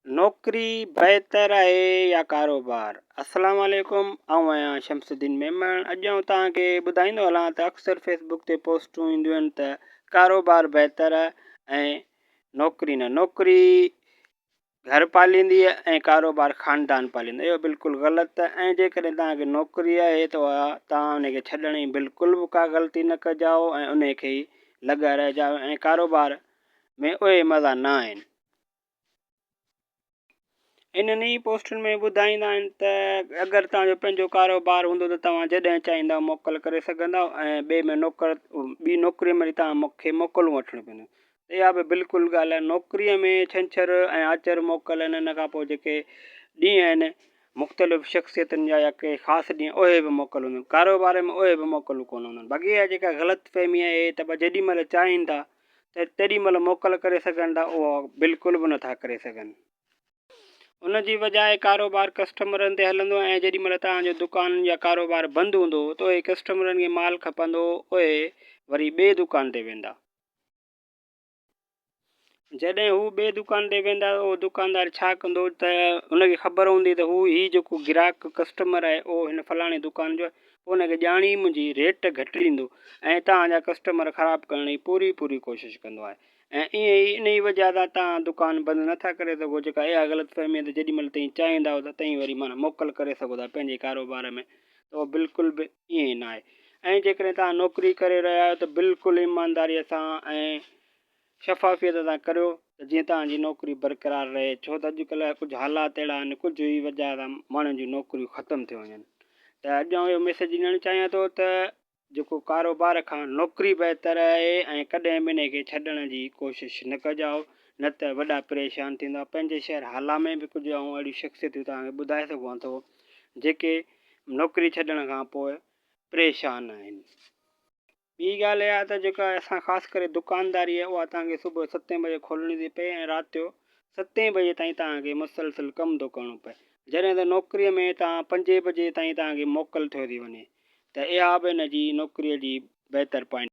नौकरी बहितर आहे या कारोबार। अस्सलाम वालेकुम, आऊं आहियां शमसुद्दीन मेमन। अॼु आऊं तव्हांखे ॿुधाईंदो हलां त अक्सर फेसबुक ते पोस्टूं ईंदियूं आहिनि त कारोबार बहितर ऐं नौकरी न। नौकरी घर पालींदी ऐं कारोबार ख़ानदान पालींदो, इहो बिल्कुलु ग़लति आहे। ऐं जेकॾहिं तव्हांखे नौकरी आहे त तव्हां उनखे छॾण जी बिल्कुलु बि का ग़लती न कजाओ ऐं उनखे ई लॻा रहिजाओ। ऐं कारोबार में उहे मज़ा न आहिनि। इन्हनि ई पोस्टुनि में ॿुधाईंदा आहिनि त अगरि तव्हांजो पंहिंजो कारोबार हूंदो त तव्हां जॾहिं चाहींदा मोकल करे सघंदा ऐं ॿिए में ॿी नौकरीअ में तव्हां मूंखे मोकलूं वठणियूं पवंदियूं। इहा बि बिल्कुलु ॻाल्हि आहे। नौकरीअ में छंछरु ऐं आचर मोकल आहिनि, इन खां पोइ जेके ॾींहं आहिनि मुख़्तलिफ़ शख़्सियतुनि जा या के ख़ासि ॾींहं उहे बि मोकल हूंदियूं। कारोबार में उहे बि मोकलूं कोन हूंदियूं। बाक़ी इहा जेका ग़लति फ़हमी आहे त जेॾी महिल चाहिनि था त तेॾी महिल मोकल करे सघनि था, उहा बिल्कुलु बि नथा करे सघनि। उन जी वजह कारोबार कस्टमरनि ते हलंदो ऐं जेॾी महिल तव्हांजो दुकान या कारोबार बंदि हूंदो त उहे कस्टमरनि खे माल खपंदो, उहे वरी ॿिए दुकान ते वेंदा। जॾहिं हू ॿिए दुकान ते वेंदा उहो दुकानदार छा कंदो त उनखे ख़बर हूंदी त हू हीउ जेको ग्राहक कस्टमर आहे उहो हिन फलाणे दुकान जो आहे, पोइ हुनखे ॼाणी मुंहिंजी रेट घटि ॾींदो ऐं तव्हांजा कस्टमर ख़राबु करण जी पूरी कोशिशि कंदो आहे। ऐं ईअं ई इन ई वजह सां तव्हां दुकानु बंदि नथा करे सघो। जेका इहा ग़लति फ़हमी आहे त जेॾी महिल ताईं चाहींदा त तईं वरी माना मोकल करे सघो था पंहिंजे कारोबार में, त उहो बिल्कुलु बि ईअं ई न आहे। ऐं जेकॾहिं तव्हां नौकरी करे रहिया आहियो त बिल्कुलु ईमानदारीअ सां ऐं शफ़ाफ़ियत सां करियो त जीअं तव्हांजी नौकरी बरक़रार रहे। छो त अॼुकल्ह कुझु हालात अहिड़ा आहिनि, कुझु ई वजह सां माण्हुनि जूं नौकरियूं ख़तमु थी वञनि। त अॼु आउं इहो मैसेज ॾियणु चाहियां थो त जेको कारोबार खां नौकरी बहितर आहे ऐं कॾहिं बि इनखे छॾण जी कोशिशि न कजाओ, न त वॾा परेशान थींदा। पंहिंजे शहर हाला में बि कुझु आऊं अहिड़ियूं शख़्सियतूं तव्हांखे ॿुधाए सघां थो जेके नौकरी छॾण खां पोइ परेशान आहिनि। ॿी ॻाल्हि इहा त जेका असां ख़ासि करे दुकानदारी आहे उहा तव्हांखे सुबुह 7 बजे खोलणी थी पए ऐं राति जो 7 बजे ताईं तव्हांखे मुसलसिल कमु थो करिणो पए। जॾहिं त नौकरीअ में तव्हां 5 बजे ताईं तव्हांखे मोकल थियो थी वञे। त इहा बि इन जी नौकरीअ जी बहितर पॉइंट